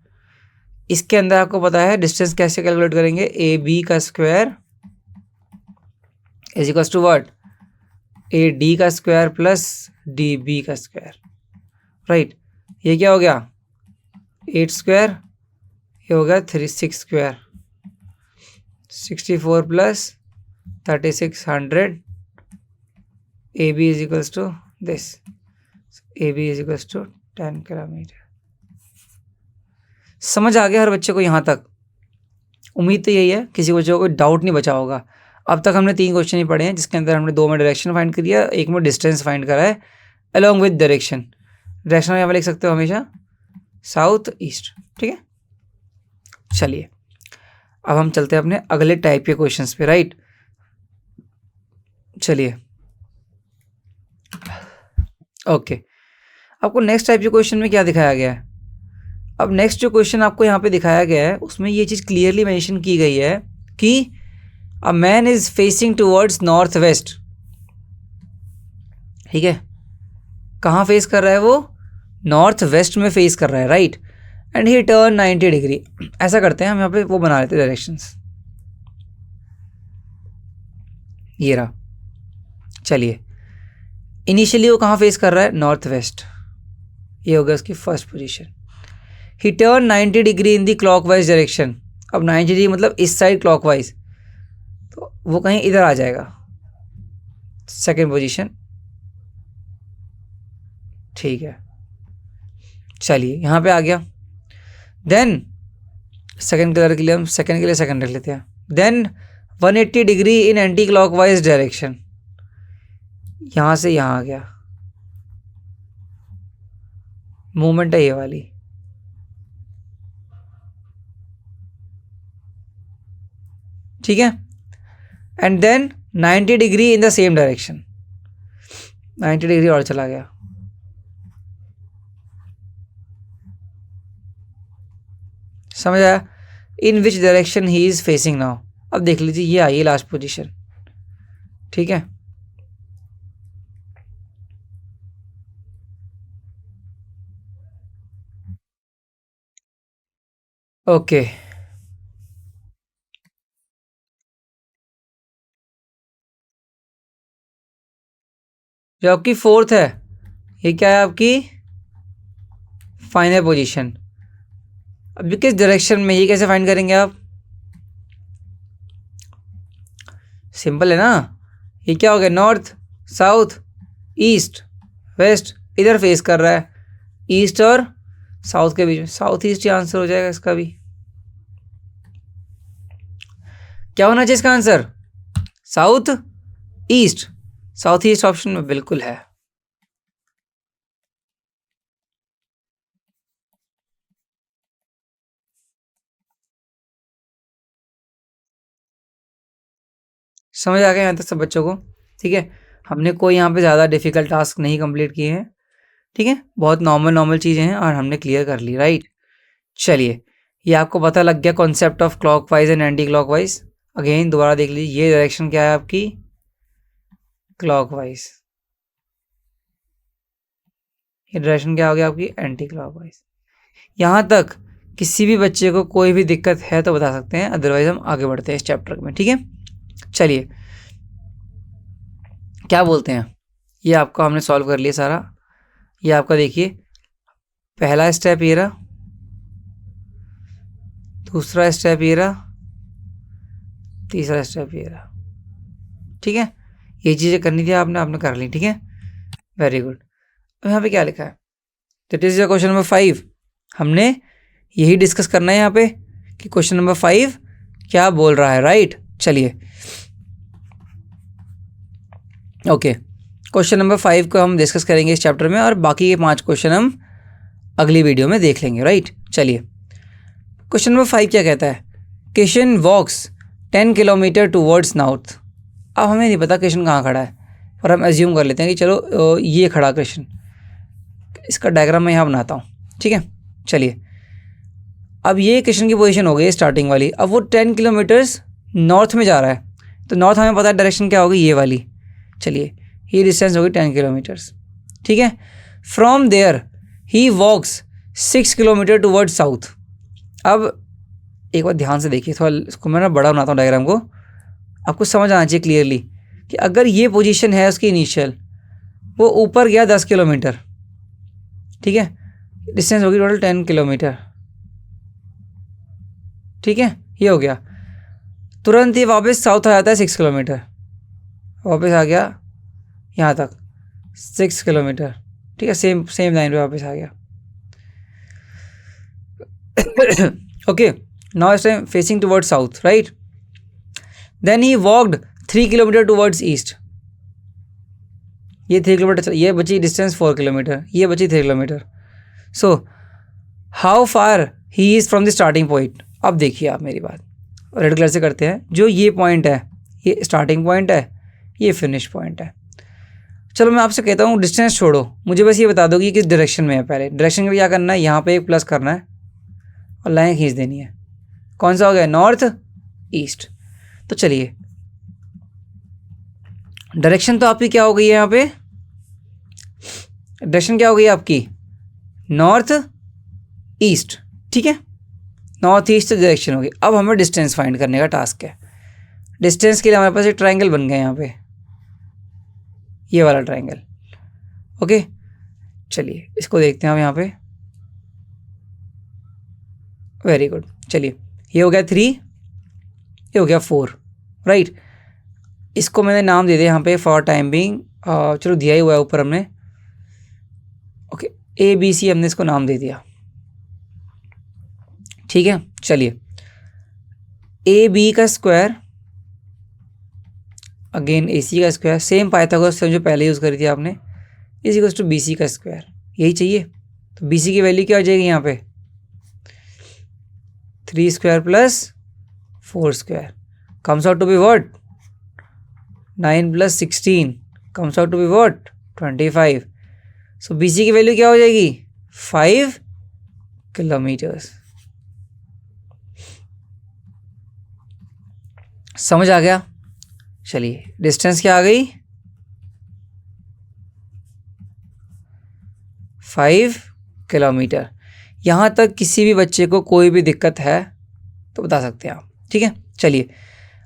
Speaker 1: इसके अंदर आपको पता है डिस्टेंस कैसे कैलकुलेट करेंगे, ए बी का square is equal to what, A D का स्क्वायर प्लस डी बी का स्क्वायर, राइट। ये क्या हो गया 8 स्क्वायर, ये हो गया 6 square, 64 plus 36 100, A B is equals to this, A B is equals to 10 kilometre. समझ आ गया हर बच्चे को यहाँ तक? उम्मीद तो यही है किसी बच्चे को कोई डाउट नहीं बचा होगा। अब तक हमने 3 क्वेश्चन ही पढ़े हैं, जिसके अंदर हमने 2 में डायरेक्शन फाइंड किया, एक में डिस्टेंस फाइंड करा है अलॉन्ग विद डायरेक्शन। डायरेक्शन यहाँ पर लिख सकते हो हमेशा साउथ ईस्ट, ठीक है। चलिए अब हम चलते हैं अपने अगले टाइप के क्वेश्चंस पे, राइट। चलिए ओके, आपको नेक्स्ट टाइप के क्वेश्चन में क्या दिखाया गया है? अब नेक्स्ट जो क्वेश्चन आपको यहाँ पे दिखाया गया है उसमें ये चीज़ क्लियरली मेंशन की गई है कि a man is facing towards north west, ठीक है। कहाँ फेस कर रहा है वो? नॉर्थ वेस्ट में फेस कर रहा है, right. And he turn 90 degree. ऐसा करते हैं हम यहाँ पे वो बना लेते हैं डायरेक्शंस, ये रहा। चलिए इनिशियली वो कहाँ फेस कर रहा है? नॉर्थ वेस्ट, ये होगा उसकी फर्स्ट पोजीशन। ही टर्न 90 डिग्री इन दी क्लॉकवाइज डायरेक्शन। अब 90 डिग्री मतलब इस साइड क्लॉकवाइज, तो वो कहीं इधर आ जाएगा, सेकेंड पोजीशन, ठीक है। चलिए यहाँ पे आ गया। देन सेकेंड कलर के लिए हम सेकेंड के लिए सेकेंड रख लेते हैं। Then 180 degree in anti clockwise direction, यहाँ से यहाँ आ गया, मूवमेंट है ये वाली, ठीक है। And then 90 degree in the same direction, 90 degree और चला गया, समझ आया? In which direction he is facing now. अब देख लीजिए ये आई है लास्ट पोजीशन, ठीक है। ओके जो आपकी फोर्थ है, ये क्या है आपकी फाइनल पोजीशन। अब किस डायरेक्शन में, ये कैसे फाइंड करेंगे आप? सिंपल है ना, ये क्या हो गया, नॉर्थ साउथ ईस्ट वेस्ट, इधर फेस कर रहा है, ईस्ट और साउथ के बीच में, साउथ ईस्ट ही आंसर हो जाएगा इसका भी। क्या होना चाहिए इसका answer? South east, south east option में बिल्कुल है। समझ आ गया यहाँ तक सब बच्चों को? ठीक है, हमने कोई यहाँ पे ज़्यादा डिफिकल्ट टास्क नहीं कंप्लीट किए हैं, ठीक है, बहुत नॉर्मल चीज़ें हैं और हमने क्लियर कर ली, राइट। चलिए ये आपको पता लग गया concept of clockwise and anti clockwise. Again दोबारा देख लीजिए, ये डायरेक्शन क्या है आपकी? क्लॉकवाइज। ये डायरेक्शन क्या हो गया आपकी? Anti clockwise. यहाँ तक किसी भी बच्चे को कोई भी दिक्कत है तो बता सकते हैं, अदरवाइज हम आगे बढ़ते हैं इस चैप्टर में, ठीक है। चलिए क्या बोलते हैं, ये आपका हमने सॉल्व कर लिया सारा। ये आपका देखिए पहला स्टेप ये रहा, दूसरा स्टेप ये रहा, तीसरा स्टेप ये रहा, ठीक है। ये चीज़ें करनी थी आपने कर ली, ठीक है, वेरी गुड। अब यहाँ पे क्या लिखा है? That is question number 5। हमने यही डिस्कस करना है यहाँ पे कि क्वेश्चन नंबर 5 क्या बोल रहा है, राइट। चलिए ओके, क्वेश्चन नंबर 5 को हम डिस्कस करेंगे इस चैप्टर में और बाकी के 5 क्वेश्चन हम अगली वीडियो में देख लेंगे, राइट। चलिए क्वेश्चन नंबर 5 क्या कहता है? किशन वॉक्स 10 किलोमीटर टूवर्ड्स नॉर्थ। अब हमें नहीं पता किशन कहाँ खड़ा है, और हम एज्यूम कर लेते हैं कि चलो ये खड़ा किशन, इसका डायग्राम मैं यहाँ बनाता हूँ, ठीक है। चलिए अब ये किशन की पोजीशन हो गई स्टार्टिंग वाली, अब वो 10 किलोमीटर्स नॉर्थ में जा रहा है, तो नॉर्थ हमें पता है डायरेक्शन क्या होगी, ये वाली। चलिए ये डिस्टेंस होगी 10 किलोमीटर्स, ठीक है। From there he walks 6 kilometre towards south. अब एक बार ध्यान से देखिए, थोड़ा इसको मैं ना बड़ा बनाता हूँ डायग्राम को, आपको समझ आना चाहिए क्लियरली कि अगर ये पोजीशन है उसकी इनिशियल, वो ऊपर गया 10 किलोमीटर, ठीक है, डिस्टेंस होगी टोटल 10 किलोमीटर, ठीक है, ये हो गया। तुरंत ही वापस साउथ आ जाता है 6 किलोमीटर, वापस आ गया यहाँ तक 6 किलोमीटर, ठीक है, सेम लाइन पे वापस आ गया। ओके, नाउ इस time facing towards south, right. Then he walked 3 kilometre towards east, ये 3 किलोमीटर, ये बची डिस्टेंस 4 किलोमीटर, ये बची 3 kilometre. So how far he is from the starting point. अब देखिए आप मेरी बात, रेड कलर से करते हैं, जो ये पॉइंट है ये स्टार्टिंग पॉइंट है, ये फिनिश पॉइंट है। चलो मैं आपसे कहता हूँ डिस्टेंस छोड़ो, मुझे बस ये बता दो कि किस डायरेक्शन में है। पहले डायरेक्शन का क्या करना है, यहाँ पे एक प्लस करना है और लाइन खींच देनी है। कौन सा हो गया, नॉर्थ ईस्ट। तो चलिए डायरेक्शन तो आपकी क्या हो गई है, यहाँ पे डायरेक्शन क्या हो गई आपकी, नॉर्थ ईस्ट, ठीक है, नॉर्थ ईस्ट डायरेक्शन होगी। अब हमें डिस्टेंस फाइंड करने का टास्क है। डिस्टेंस के लिए हमारे पास एक ट्रायंगल बन गया यहाँ पे, ये वाला ट्रायंगल। ओके, चलिए इसको देखते हैं हम यहाँ पे। वेरी गुड, चलिए ये हो गया 3, ये हो गया 4, राइट। इसको मैंने नाम दे दिया यहाँ पे फॉर टाइम बिंग, चलो दिया ही हुआ है ऊपर हमने। ओके, ABC हमने इसको नाम दे दिया, ठीक है। चलिए AB का स्क्वायर अगेन AC का स्क्वायर, सेम पाइथागोरस जो पहले यूज़ करी थी आपने, इज इक्वल्स टू BC का स्क्वायर, यही चाहिए। तो BC की वैल्यू क्या हो जाएगी यहाँ पे, 3 square plus 4 square comes out to be what, 9 plus 16 comes out to be what, 25। So BC की वैल्यू क्या हो जाएगी, 5 किलोमीटर्स। समझ आ गया। चलिए डिस्टेंस क्या आ गई, 5 किलोमीटर। यहाँ तक किसी भी बच्चे को कोई भी दिक्कत है तो बता सकते हैं आप, ठीक है। चलिए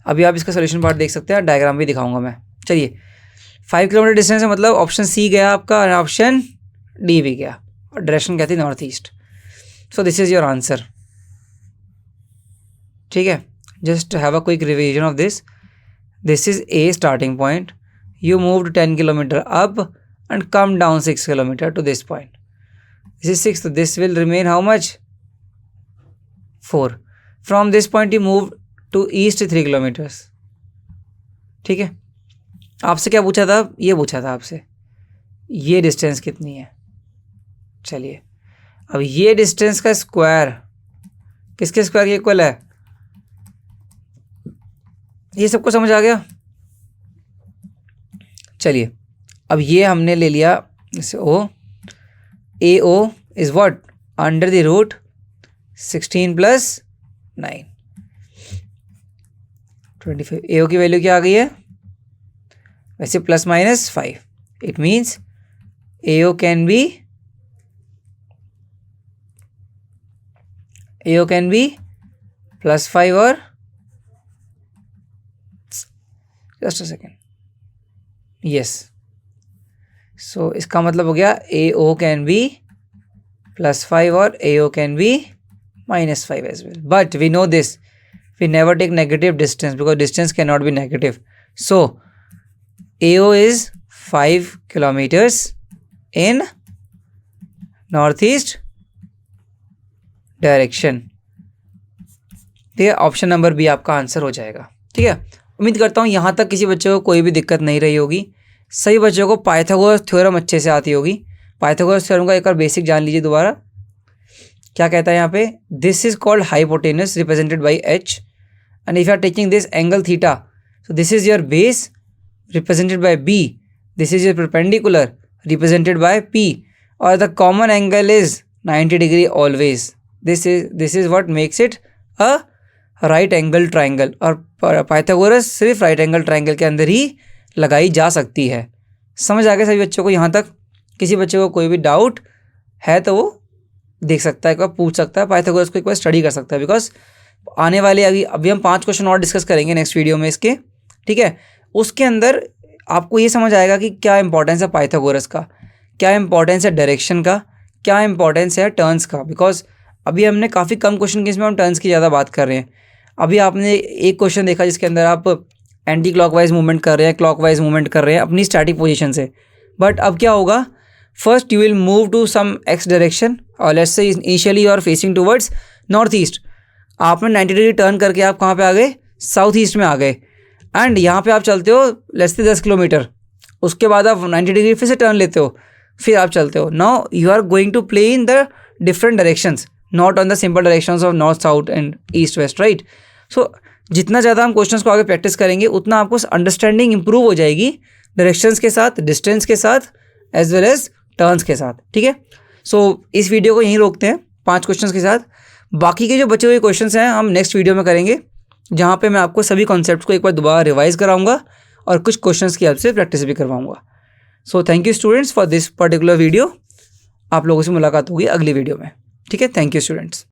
Speaker 1: अभी आप इसका सोल्यूशन पार्ट देख सकते हैं, डायग्राम भी दिखाऊंगा मैं। चलिए 5 किलोमीटर डिस्टेंस है, मतलब ऑप्शन C गया आपका और ऑप्शन D भी गया, और डायरेक्शन क्या थी, north east. So this is your answer, ठीक है। Just have a quick revision of this. This is A starting point. You moved 10 kilometer up and come down 6 kilometer to this point. This is 6. So this will remain how much? 4. From this point you move to east 3 kilometers. ठीक है। आपसे क्या पूछा था, ये पूछा था आपसे ये डिस्टेंस कितनी है। चलिए अब ये डिस्टेंस का स्क्वायर किसके स्क्वायर के इक्वल है, ये सबको समझ आ गया। चलिए अब ये हमने ले लिया जैसे AO is what, under the root 16 plus 9, 25। AO की वैल्यू क्या आ गई है, वैसे plus minus 5, it means AO can be plus 5 और just a second, yes. So इसका मतलब हो गया AO कैन बी प्लस 5 और AO can B minus 5 as well. But we know this, we never take negative distance because distance cannot be negative. So AO is 5 kilometers in northeast direction. ठीक है, option number B आपका answer हो जाएगा। ठीक है, उम्मीद करता हूँ यहाँ तक किसी बच्चे को कोई भी दिक्कत नहीं रही होगी। सभी बच्चों को पाइथागोरस थ्योरम अच्छे से आती होगी। पाइथागोरस थ्योरम का एक और बेसिक जान लीजिए दोबारा। क्या कहता है यहाँ पे, this is called hypotenuse represented by H and if you are taking this angle theta, so this is your base represented by B, this is your perpendicular represented by P, और the common angle is 90 degree always. This is what makes it a right angle triangle. और Pythagoras सिर्फ right angle triangle के अंदर ही लगाई जा सकती है। समझ आ गया सभी बच्चों को यहाँ तक? किसी बच्चे को कोई भी डाउट है तो वो देख सकता है, एक बार पूछ सकता है, पाइथागोरस को एक बार स्टडी कर सकता है, बिकॉज आने वाले अभी हम 5 क्वेश्चन और डिस्कस करेंगे नेक्स्ट वीडियो में इसके, ठीक है। उसके अंदर आपको ये समझ आएगा कि क्या इंपॉर्टेंस है पाइथागोरस का, क्या इंपॉर्टेंस है डायरेक्शन का, क्या इंपॉर्टेंस है टर्न्स का। बिकॉज अभी हमने काफ़ी कम क्वेश्चन के इसमें हम टर्न्स की ज़्यादा बात कर रहे हैं। अभी आपने एक क्वेश्चन देखा जिसके अंदर आप एंटी क्लॉकवाइज मूवमेंट कर रहे हैं, क्लॉकवाइज मूवमेंट कर रहे हैं अपनी स्टैटिक पोजीशन से। बट अब क्या होगा, first you will move to some X direction और let's say initially you are facing towards north east. आपने 90 डिग्री टर्न करके आप कहाँ पे आ गए, साउथ ईस्ट में आ गए। एंड यहाँ पे आप चलते हो लेट्स से 10 किलोमीटर, उसके बाद आप 90 डिग्री फिर से टर्न लेते हो, फिर आप चलते हो। Now you are going to play in the different directions, not on the simple directions of north south and east west, right. So जितना ज़्यादा हम क्वेश्चंस को आगे प्रैक्टिस करेंगे उतना आपको अंडरस्टैंडिंग इंप्रूव हो जाएगी डायरेक्शंस के साथ, डिस्टेंस के साथ, एज वेल एज टर्न्स के साथ, ठीक है। सो इस वीडियो को यहीं रोकते हैं 5 क्वेश्चंस के साथ। बाकी के जो बचे हुए क्वेश्चंस हैं हम नेक्स्ट वीडियो में करेंगे, जहाँ पे मैं आपको सभी कॉन्सेप्ट्स को एक बार दोबारा रिवाइज कराऊंगा और कुछ क्वेश्चंस की हेल्प से प्रैक्टिस भी करवाऊंगा। So thank you students for this particular video. आप लोगों से मुलाकात होगी अगली वीडियो में, ठीक है। Thank you students.